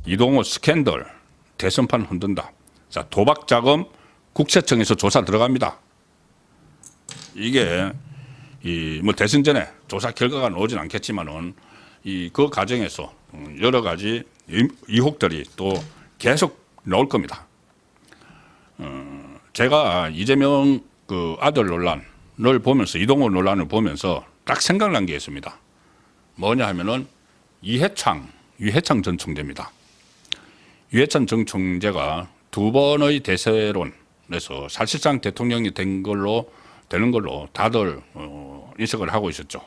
이동호 스캔들, 대선판 흔든다. 자, 도박 자금 국세청에서 조사 들어갑니다. 이게 뭐 대선 전에 조사 결과가 나오진 않겠지만은 그 과정에서 여러 가지 의혹들이 또 계속 나올 겁니다. 제가 이재명 그 아들 논란을 보면서 이동호 논란을 보면서 딱 생각난 게 있습니다. 뭐냐 하면은 이해창 전 총재입니다. 이해창 전 총재가 두 번의 대세론에서 사실상 대통령이 되는 걸로 다들 인식을 하고 있었죠.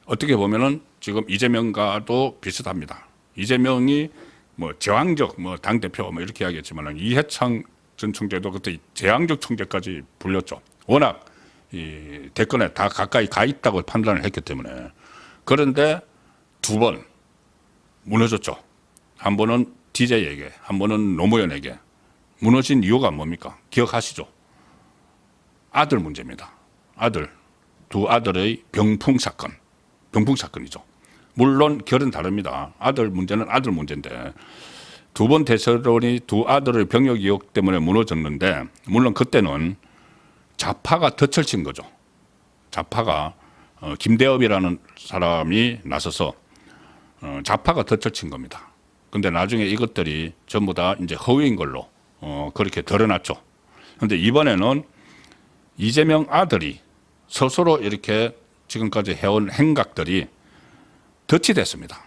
어떻게 보면은 지금 이재명과도 비슷합니다. 이재명이 뭐 제왕적 당 대표 이렇게 이야기했지만 이해창 전 총재도 그때 제왕적 총재까지 불렸죠. 워낙 이 대권에 다 가까이 가 있다고 판단을 했기 때문에. 그런데 두 번 무너졌죠. 한 번은 DJ에게, 한 번은 노무현에게. 무너진 이유가 뭡니까? 기억하시죠? 아들 문제입니다. 두 아들의 병풍 사건이죠. 물론 결은 다릅니다. 아들 문제는 아들 문제인데 두 번 대선론이 두 아들의 병역 의혹 때문에 무너졌는데 물론 그때는 좌파가 덧철친 거죠. 좌파가 김대엽이라는 사람이 나서서 좌파가 덧철친 겁니다. 근데 나중에 이것들이 전부 다 이제 허위인 걸로 그렇게 드러났죠. 근데 이번에는 이재명 아들이 스스로 이렇게 지금까지 해온 행각들이 덫이 됐습니다.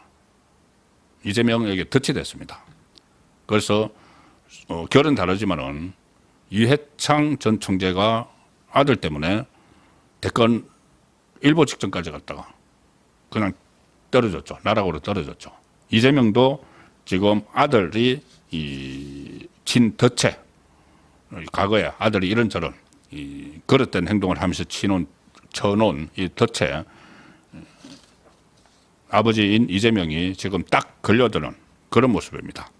이재명에게 덫이 됐습니다. 그래서 결은 다르지만은 이해창 전 총재가 아들 때문에 대권 일보 직전까지 갔다가 그냥 떨어졌죠. 나락으로 떨어졌죠. 이재명도 지금 아들이 친 덫에 과거에 아들이 이런저런 그릇된 행동을 하면서 쳐놓은 이 덫에 아버지인 이재명이 지금 딱 걸려드는 그런 모습입니다.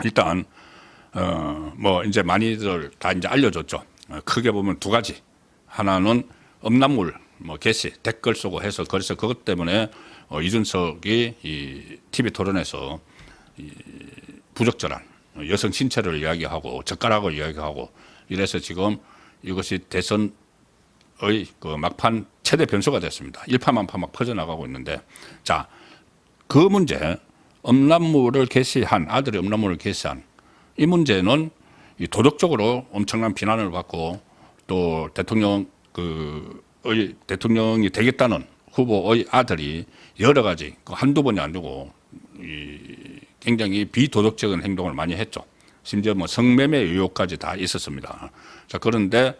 일단 뭐 이제 많이들 다 이제 알려줬죠. 크게 보면 두 가지. 하나는 음란물 게시 댓글 쓰고 해서 그래서 그것 때문에 이준석이 이 TV 토론에서 부적절한 여성 신체를 이야기하고 젓가락을 이야기하고 이래서 지금 이것이 대선의 그 막판 최대 변수가 됐습니다. 일파만파 막 퍼져나가고 있는데 자, 그 문제 음란물을 게시한 아들이 음란물을 게시한 이 문제는 도덕적으로 엄청난 비난을 받고 또 대통령이 되겠다는 후보의 아들이 여러 가지 한두 번이 아니고 굉장히 비도덕적인 행동을 많이 했죠. 심지어 뭐 성매매 의혹까지 다 있었습니다. 자, 그런데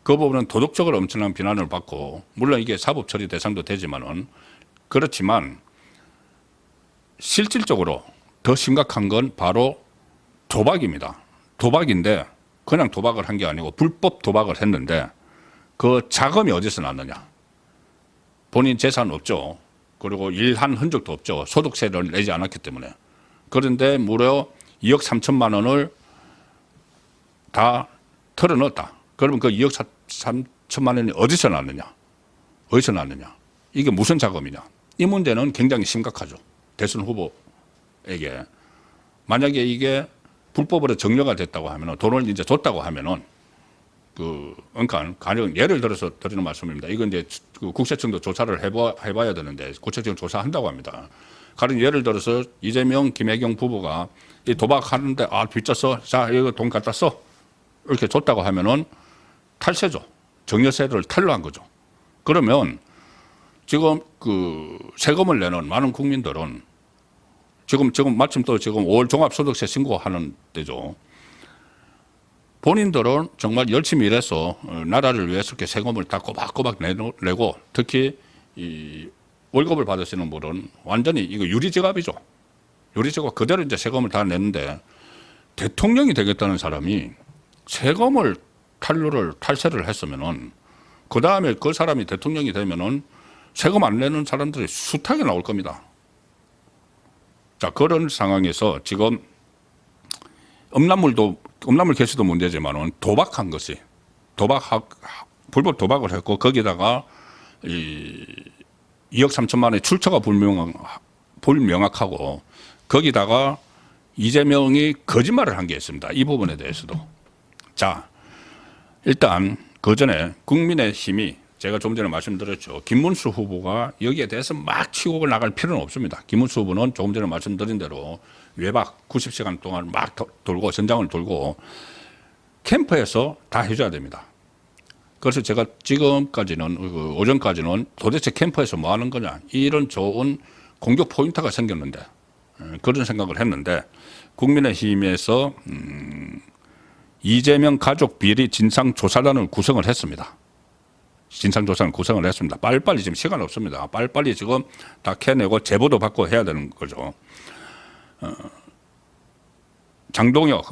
그 부분은 도덕적으로 엄청난 비난을 받고 물론 이게 사법 처리 대상도 되지만은 그렇지만 실질적으로 더 심각한 건 바로 도박입니다. 도박인데 그냥 도박을 한 게 아니고 불법 도박을 했는데 그 자금이 어디서 났느냐. 본인 재산 없죠. 그리고 일한 흔적도 없죠. 소득세를 내지 않았기 때문에. 그런데 무려 2억 3천만 원을 다 털어넣었다. 그러면 그 2억 3천만 원이 어디서 났느냐. 어디서 났느냐. 이게 무슨 자금이냐. 이 문제는 굉장히 심각하죠. 대선 후보에게. 만약에 이게 불법으로 정려가 됐다고 하면 돈을 이제 줬다고 하면은 그러니까 가령 예를 들어서 드리는 말씀입니다. 이건 이제 국세청도 조사를 해봐야 되는데 국세청 조사한다고 합니다. 가령 예를 들어서 이재명, 김혜경 부부가 이 도박하는데 빚졌어. 자, 이거 돈 갖다 써. 이렇게 줬다고 하면은 탈세죠. 정려세를 탈루한 거죠. 그러면 지금 세금을 내는 많은 국민들은 지금 마침 또 지금 5월 종합소득세 신고하는 때죠. 본인들은 정말 열심히 일해서 나라를 위해서 이렇게 세금을 다 꼬박꼬박 내고 특히 이 월급을 받으시는 분은 완전히 이거 유리지갑이죠. 유리지갑 그대로 이제 세금을 다 내는데 대통령이 되겠다는 사람이 세금을 탈세를 했으면은 그 다음에 그 사람이 대통령이 되면은 세금 안 내는 사람들이 숱하게 나올 겁니다. 자, 그런 상황에서 지금 음란물 개수도 문제지만은 도박한 것이 불법 도박을 했고 거기다가 2억 3천만 원의 출처가 불명확하고 거기다가 이재명이 거짓말을 한 게 있습니다. 이 부분에 대해서도. 자, 일단 그 전에 국민의힘이 제가 좀 전에 말씀드렸죠. 김문수 후보가 여기에 대해서 막 치고 나갈 필요는 없습니다. 김문수 후보는 조금 전에 말씀드린 대로 외박 90시간 동안 막 돌고 전장을 돌고 캠프에서 다 해줘야 됩니다. 그래서 제가 지금까지는 오전까지는 도대체 캠프에서 뭐 하는 거냐 이런 좋은 공격 포인트가 생겼는데 그런 생각을 했는데 국민의힘에서 이재명 가족 비리 진상조사단을 구성을 했습니다. 진상조사를 구성을 했습니다. 빨리빨리 지금 시간 없습니다. 빨리빨리 지금 다 캐내고 제보도 받고 해야 되는 거죠. 장동혁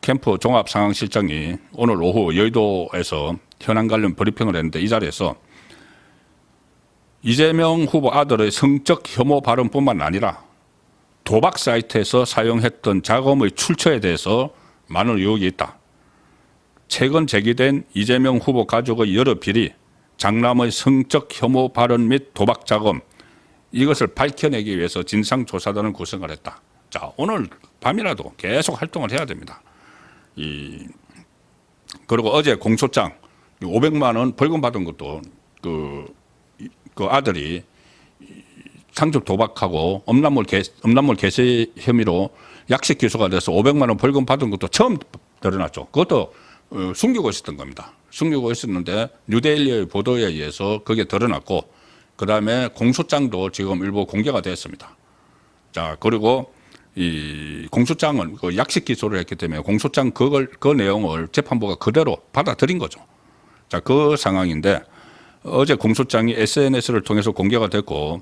캠프 종합상황실장이 오늘 오후 여의도에서 현안 관련 브리핑을 했는데 이 자리에서 이재명 후보 아들의 성적 혐오 발언뿐만 아니라 도박 사이트에서 사용했던 자금의 출처에 대해서 많은 의혹이 있다. 최근 제기된 이재명 후보 가족의 여러 비리, 장남의 성적 혐오 발언 및 도박 자금 이것을 밝혀내기 위해서 진상조사단을 구성을 했다. 자, 오늘 밤이라도 계속 활동을 해야 됩니다. 그리고 어제 공소장 500만 원 벌금 받은 것도 그 아들이 상습 도박하고 음란물 개시 혐의로 약식 기소가 돼서 500만 원 벌금 받은 것도 처음 드러났죠. 그것도 숨기고 있었던 겁니다. 숨기고 있었는데 뉴데일리의 보도에 의해서 그게 드러났고 그다음에 공소장도 지금 일부 공개가 됐습니다. 자, 그리고 이 공소장은 그 약식 기소를 했기 때문에 공소장 그 내용을 재판부가 그대로 받아들인 거죠. 자, 그 상황인데 어제 공소장이 SNS를 통해서 공개가 됐고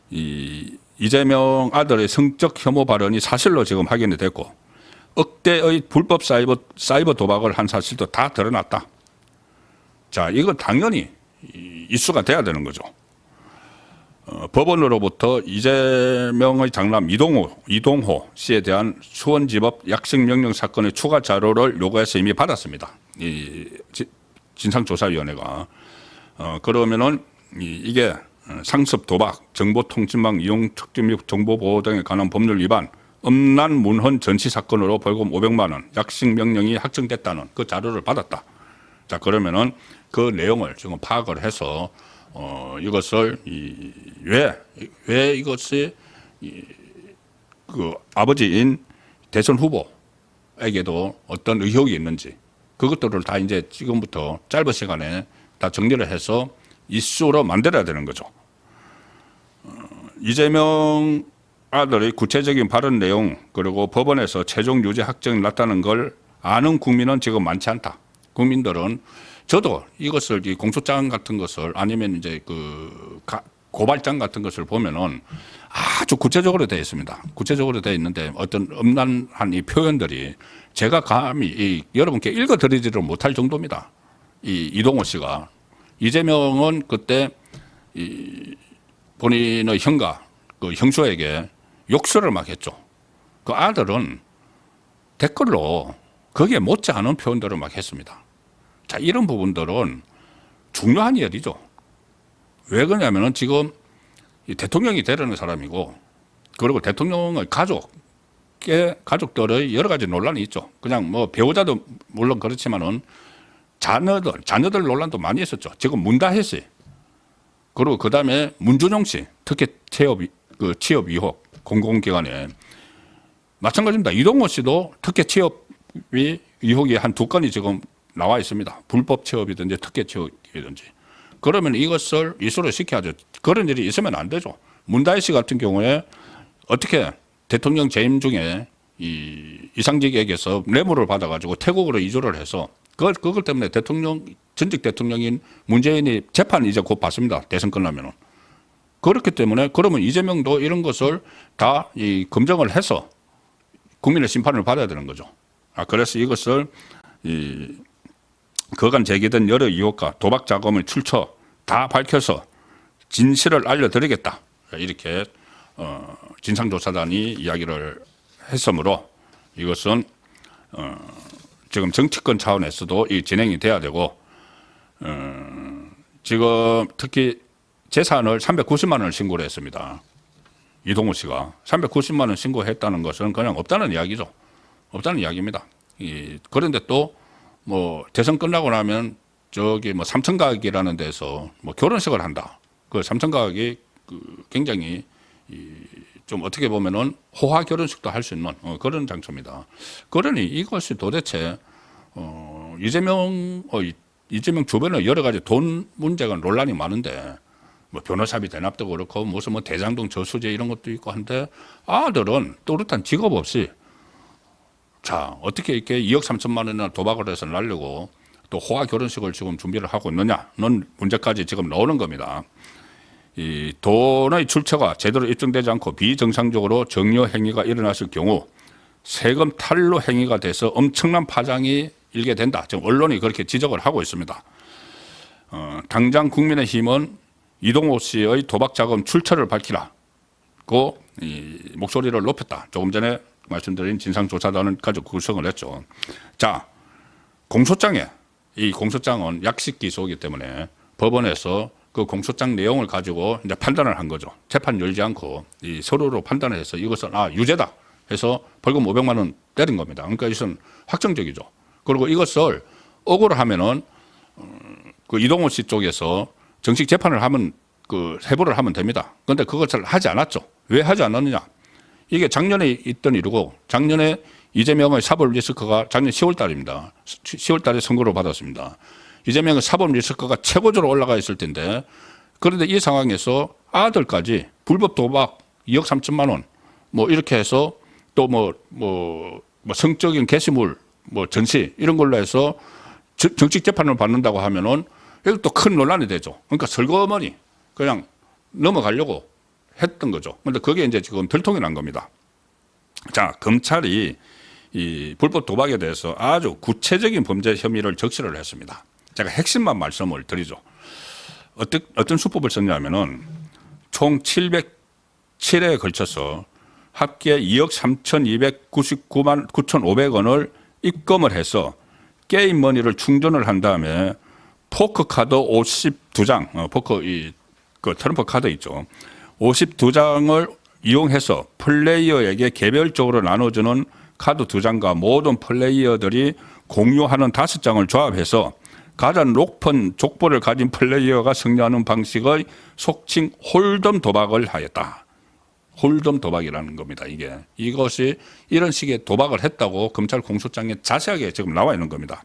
이재명 아들의 성적 혐오 발언이 사실로 지금 확인이 됐고 억대의 불법 사이버 도박을 한 사실도 다 드러났다. 자, 이건 당연히 이슈가 돼야 되는 거죠. 법원으로부터 이재명의 장남 이동호 씨에 대한 수원지법 약식명령 사건의 추가 자료를 요구해서 이미 받았습니다. 이 진상조사위원회가. 그러면은 이게 상습 도박, 정보통신망 이용 촉진 및 정보보호 등에 관한 법률 위반, 음란 문헌 전시 사건으로 벌금 500만 원, 약식명령이 확정됐다는 그 자료를 받았다. 자, 그러면은 그 내용을 지금 파악을 해서 이것을 왜 이것이 그 아버지인 대선 후보에게도 어떤 의혹이 있는지 그것들을 다 이제 지금부터 짧은 시간에 다 정리를 해서 이슈로 만들어야 되는 거죠. 이재명 아들의 구체적인 발언 내용 그리고 법원에서 최종 유죄 확정이 났다는 걸 아는 국민은 지금 많지 않다. 국민들은 저도 이것을 이 공소장 같은 것을 아니면 이제 그 고발장 같은 것을 보면은 아주 구체적으로 되어 있습니다. 구체적으로 되어 있는데 어떤 음란한 이 표현들이 제가 감히 여러분께 읽어드리지를 못할 정도입니다. 이동호 씨가 이재명은 그때 본인의 형가 그 형수에게 욕설을 막 했죠. 그 아들은 댓글로 거기에 못지않은 표현들을 막 했습니다. 자, 이런 부분들은 중요한 일이죠. 왜 그러냐면은 지금 대통령이 되려는 사람이고 그리고 대통령의 가족들의 여러 가지 논란이 있죠. 그냥 뭐 배우자도 물론 그렇지만은 자녀들 논란도 많이 있었죠. 지금 문다혜 씨 그리고 그 다음에 문준용 씨 특히 취업 의혹 공공기관에 마찬가지입니다. 이동호 씨도 특혜 취업이 의혹이 한 2건이 지금 나와 있습니다. 불법 취업이든지 특혜 취업이든지. 그러면 이것을 이슈로 시켜야죠. 그런 일이 있으면 안 되죠. 문다혜 씨 같은 경우에 어떻게 대통령 재임 중에 이상직에게서 뇌물을 받아가지고 태국으로 이주를 해서 그것 때문에 전직 대통령인 문재인이 재판 이제 곧 받습니다. 대선 끝나면은. 그렇기 때문에 그러면 이재명도 이런 것을 다 검증을 해서 국민의 심판을 받아야 되는 거죠. 그래서 이것을 그간 제기된 여러 의혹과 도박 자금의 출처 다 밝혀서 진실을 알려드리겠다. 이렇게 진상조사단이 이야기를 했으므로 이것은 지금 정치권 차원에서도 진행이 돼야 되고 지금 특히 재산을 390만 원을 신고를 했습니다. 이동호 씨가 390만 원 신고했다는 것은 그냥 없다는 이야기죠. 없다는 이야기입니다. 그런데 또 뭐 대선 끝나고 나면 저기 뭐 삼천각이라는 데서 뭐 결혼식을 한다. 그 삼천각이 굉장히 좀 어떻게 보면은 호화 결혼식도 할 수 있는 그런 장소입니다. 그러니 이것이 도대체 이재명 주변에 여러 가지 돈 문제가 논란이 많은데 뭐 변호사비 대납도 그렇고 무슨 뭐 대장동 저수지 이런 것도 있고 한데 아들은 또렷한 직업 없이 자 어떻게 이렇게 2억 3천만 원이나 도박을 해서 날리고 또 호화 결혼식을 지금 준비를 하고 있느냐는 문제까지 지금 나오는 겁니다. 이 돈의 출처가 제대로 입증되지 않고 비정상적으로 정려 행위가 일어났을 경우 세금 탈루 행위가 돼서 엄청난 파장이 일게 된다. 지금 언론이 그렇게 지적을 하고 있습니다. 당장 국민의힘은 이동호 씨의 도박 자금 출처를 밝히라고 목소리를 높였다. 조금 전에 말씀드린 진상조사단을 가지고 구성을 했죠. 자, 공소장에 이 공소장은 약식 기소이기 때문에 법원에서 그 공소장 내용을 가지고 이제 판단을 한 거죠. 재판 열지 않고 이 서류로 판단을 해서 이것은 유죄다 해서 벌금 500만 원 때린 겁니다. 그러니까 이것은 확정적이죠. 그리고 이것을 억울을 하면은 그 이동호 씨 쪽에서 정식 재판을 하면 그 해부를 하면 됩니다. 그런데 그것을 하지 않았죠. 왜 하지 않았느냐? 이게 작년에 있던 일이고 작년에 이재명의 사법 리스크가 작년 10월 달입니다. 10월 달에 선고를 받았습니다. 이재명의 사법 리스크가 최고조로 올라가 있을 텐데 그런데 이 상황에서 아들까지 불법 도박 2억 3천만 원 뭐 이렇게 해서 또 뭐 성적인 게시물 뭐 전시 이런 걸로 해서 정식 재판을 받는다고 하면은 이것도 큰 논란이 되죠. 그러니까 설거머니 그냥 넘어가려고 했던 거죠. 그런데 그게 이제 지금 들통이 난 겁니다. 자, 검찰이 이 불법 도박에 대해서 아주 구체적인 범죄 혐의를 적시를 했습니다. 제가 핵심만 말씀을 드리죠. 어떤 수법을 썼냐면은 총 707회에 걸쳐서 합계 2억 3,299만 9,500원을 입금을 해서 게임 머니를 충전을 한 다음에 포크 카드 52장, 그 트럼프 카드 있죠. 52장을 이용해서 플레이어에게 개별적으로 나눠주는 카드 2장과 모든 플레이어들이 공유하는 5장을 조합해서 가장 높은 족보를 가진 플레이어가 승리하는 방식의 속칭 홀덤 도박을 하였다. 홀덤 도박이라는 겁니다. 이것이 이런 식의 도박을 했다고 검찰 공소장에 자세하게 지금 나와 있는 겁니다.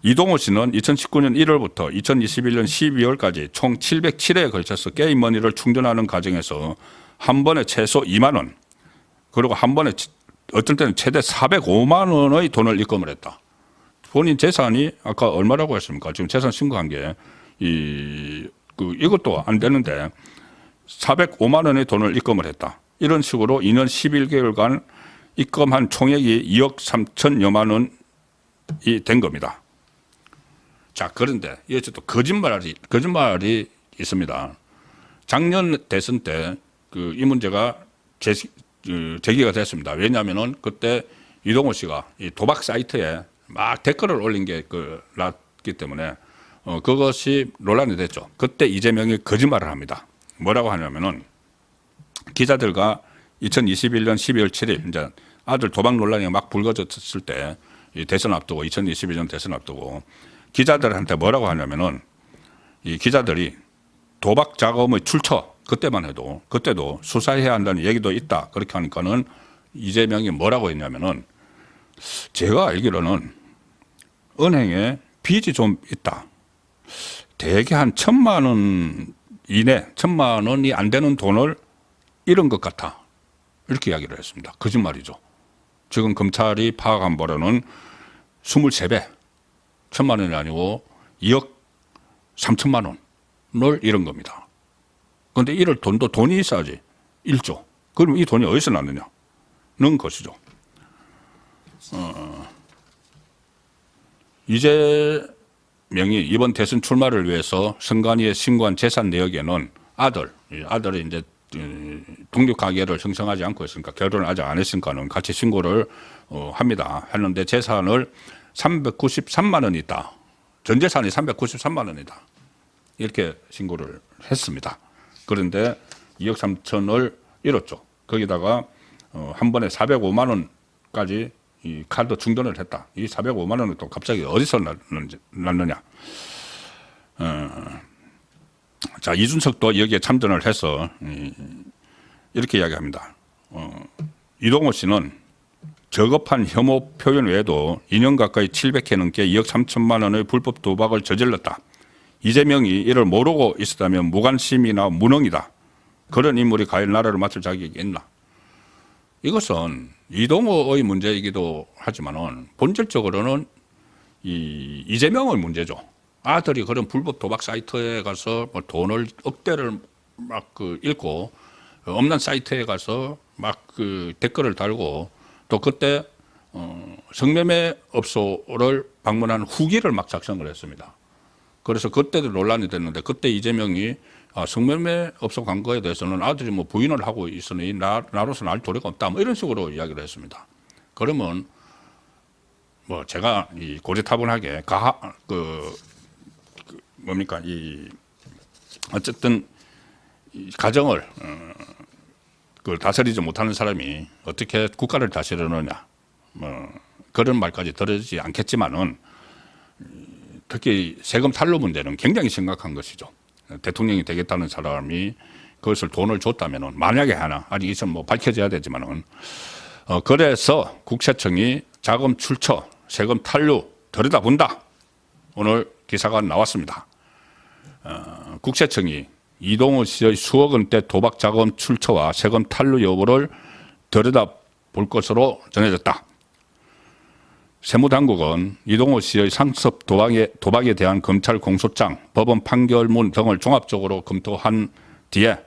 이동호 씨는 2019년 1월부터 2021년 12월까지 총 707회에 걸쳐서 게임 머니를 충전하는 과정에서 한 번에 최소 2만 원 그리고 한 번에 어떨 때는 최대 405만 원의 돈을 입금을 했다. 본인 재산이 아까 얼마라고 했습니까? 지금 재산 신고한 게 이것도 안 되는데 405만 원의 돈을 입금을 했다. 이런 식으로 2년 11개월간 입금한 총액이 2억 3천여만 원이 된 겁니다. 자, 그런데 여기서 또 거짓말이 있습니다. 작년 대선 때 이 문제가 제기가 됐습니다. 왜냐하면은 그때 이동호 씨가 이 도박 사이트에 막 댓글을 올린 게 났기 때문에 그것이 논란이 됐죠. 그때 이재명이 거짓말을 합니다. 뭐라고 하냐면은 기자들과 2021년 12월 7일 이제 아들 도박 논란이 막 불거졌을 때 이 대선 앞두고 2021년 대선 앞두고 기자들한테 뭐라고 하냐면은 이 기자들이 도박 자금의 출처 그때도 수사해야 한다는 얘기도 있다. 그렇게 하니까는 이재명이 뭐라고 했냐면은 제가 알기로는 은행에 빚이 좀 있다. 대개 한 1,000만 원 이내, 1,000만 원이 안 되는 돈을 잃은 것 같아. 이렇게 이야기를 했습니다. 거짓말이죠. 지금 검찰이 파악한 바로는 23배, 1,000만 원이 아니고 2억 3천만 원을 잃은 겁니다. 그런데 이럴 돈이 있어야지. 1조. 그럼 이 돈이 어디서 났느냐? 는 것이죠. 이재명이 이번 대선 출마를 위해서 선관위에 신고한 재산 내역에는 아들이 이제 독립 가계를 형성하지 않고 있으니까 결혼을 아직 안 했으니까는 같이 신고를 합니다. 했는데 재산을 393만 원이 있다. 전 재산이 393만 원이다. 이렇게 신고를 했습니다. 그런데 2억 3천을 잃었죠. 거기다가 한 번에 405만 원까지 이 카드 충전을 했다. 이 405만 원은 또 갑자기 어디서 났느냐. 자, 이준석도 여기에 참전을 해서 이렇게 이야기합니다. 이동호 씨는 저급한 혐오 표현 외에도 2년 가까이 700회 넘게 2억 3천만 원의 불법 도박을 저질렀다. 이재명이 이를 모르고 있었다면 무관심이나 무능이다. 그런 인물이 과연 나라를 맡을 자격이 있나. 이것은 이동호의 문제이기도 하지만은 본질적으로는 이재명의 문제죠. 아들이 그런 불법 도박 사이트에 가서 뭐 돈을 억대를 막 읽고 없는 사이트에 가서 막 댓글을 달고 또 그때 성매매 업소를 방문한 후기를 막 작성을 했습니다. 그래서 그때도 논란이 됐는데 그때 이재명이 성매매 업소 간 거에 대해서는 아들이 뭐 부인을 하고 있으니 나로서는 알 도리가 없다. 뭐 이런 식으로 이야기를 했습니다. 그러면 뭐 제가 이 고리타분하게 뭡니까 어쨌든 이 가정을 그걸 다스리지 못하는 사람이 어떻게 국가를 다스리느냐 뭐 그런 말까지 들어지지 않겠지만은 특히 세금 탈루 문제는 굉장히 심각한 것이죠. 대통령이 되겠다는 사람이 그것을 돈을 줬다면은 만약에 하나 아직 있으면 뭐 밝혀져야 되지만은 그래서 국세청이 자금 출처 세금 탈루 들여다본다. 오늘 기사가 나왔습니다. 국세청이 이동호 씨의 수억 원대 도박 자금 출처와 세금 탈루 여부를 들여다볼 것으로 전해졌다. 세무당국은 이동호 씨의 상습 도박에 대한 검찰 공소장, 법원 판결문 등을 종합적으로 검토한 뒤에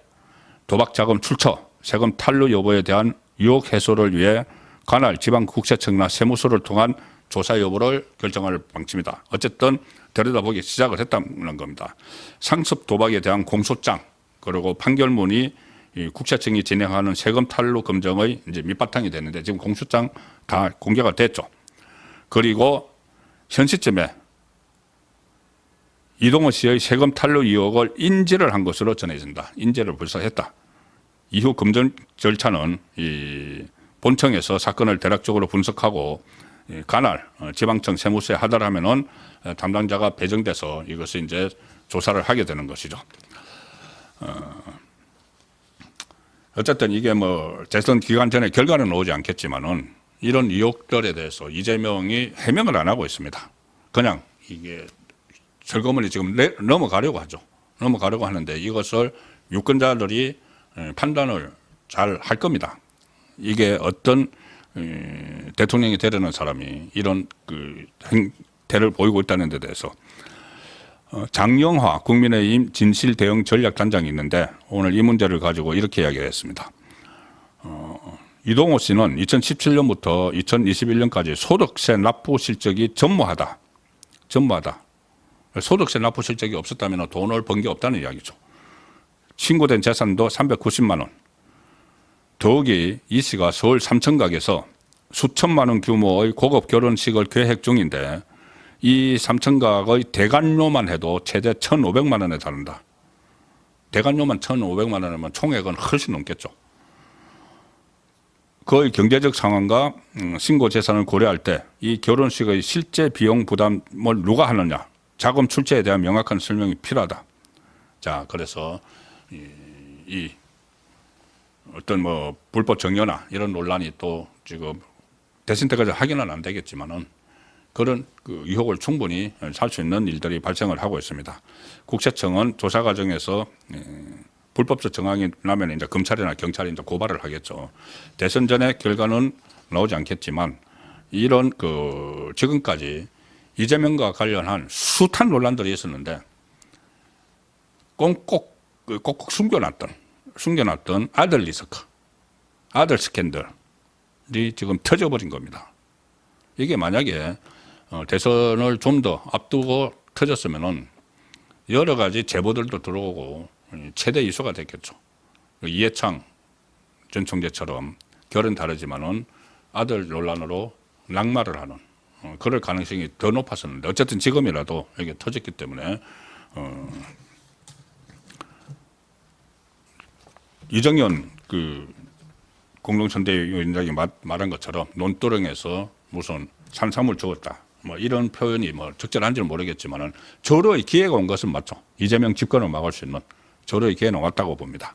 도박 자금 출처, 세금 탈루 여부에 대한 의혹 해소를 위해 관할 지방국세청이나 세무서를 통한 조사 여부를 결정할 방침이다. 어쨌든 들여다보기 시작을 했다는 겁니다. 상습 도박에 대한 공소장 그리고 판결문이 이 국세청이 진행하는 세금 탈루 검증의 이제 밑바탕이 됐는데 지금 공소장 다 공개가 됐죠. 그리고 현 시점에 이동호 씨의 세금 탈루 의혹을 인지를 한 것으로 전해진다. 인지를 벌써 했다. 이후 검증 절차는 이 본청에서 사건을 대략적으로 분석하고 관할 지방청 세무서에 하달하면은 담당자가 배정돼서 이것을 이제 조사를 하게 되는 것이죠. 어쨌든 이게 뭐 대선 기간 전에 결과는 나오지 않겠지만은 이런 의혹들에 대해서 이재명이 해명을 안 하고 있습니다. 그냥 이게 철거문이 지금 넘어가려고 하죠. 넘어가려고 하는데 이것을 유권자들이 판단을 잘 할 겁니다. 이게 어떤 대통령이 되려는 사람이 이런 행태를 보이고 있다는 데 대해서 장영화 국민의힘 진실대응 전략단장이 있는데 오늘 이 문제를 가지고 이렇게 이야기를 했습니다. 이동호 씨는 2017년부터 2021년까지 소득세 납부 실적이 전무하다. 소득세 납부 실적이 없었다면 돈을 번 게 없다는 이야기죠. 신고된 재산도 390만 원. 더욱이 이 씨가 서울 삼청각에서 수천만 원 규모의 고급 결혼식을 계획 중인데 이 삼청각의 대관료만 해도 최대 1,500만 원에 달한다. 대관료만 1,500만 원이면 총액은 훨씬 넘겠죠. 그의 경제적 상황과 신고 재산을 고려할 때 이 결혼식의 실제 비용 부담을 누가 하느냐. 자금 출처에 대한 명확한 설명이 필요하다. 자, 그래서 이 어떤 뭐 불법 정여나 이런 논란이 또 지금 대선 때까지 확인은 안 되겠지만은 그런 의혹을 충분히 살 수 있는 일들이 발생을 하고 있습니다. 국세청은 조사 과정에서 불법적 정황이 나면 이제 검찰이나 경찰이 이제 고발을 하겠죠. 대선 전에 결과는 나오지 않겠지만 이런 지금까지 이재명과 관련한 숱한 논란들이 있었는데 꼭꼭 숨겨놨던 아들 리스크, 아들 스캔들이 지금 터져버린 겁니다. 이게 만약에 대선을 좀 더 앞두고 터졌으면은 여러 가지 제보들도 들어오고 최대 이슈가 됐겠죠. 이해창 전 총재처럼 결은 다르지만은 아들 논란으로 낙마를 하는 그럴 가능성이 더 높았었는데 어쨌든 지금이라도 이게 터졌기 때문에 이정현 그 공동선대위원장이 말한 것처럼 논두렁에서 무슨 산삼을 주었다. 뭐 이런 표현이 뭐 적절한지는 모르겠지만은 절호의 기회가 온 것은 맞죠. 이재명 집권을 막을 수 있는 절호의 기회는 왔다고 봅니다.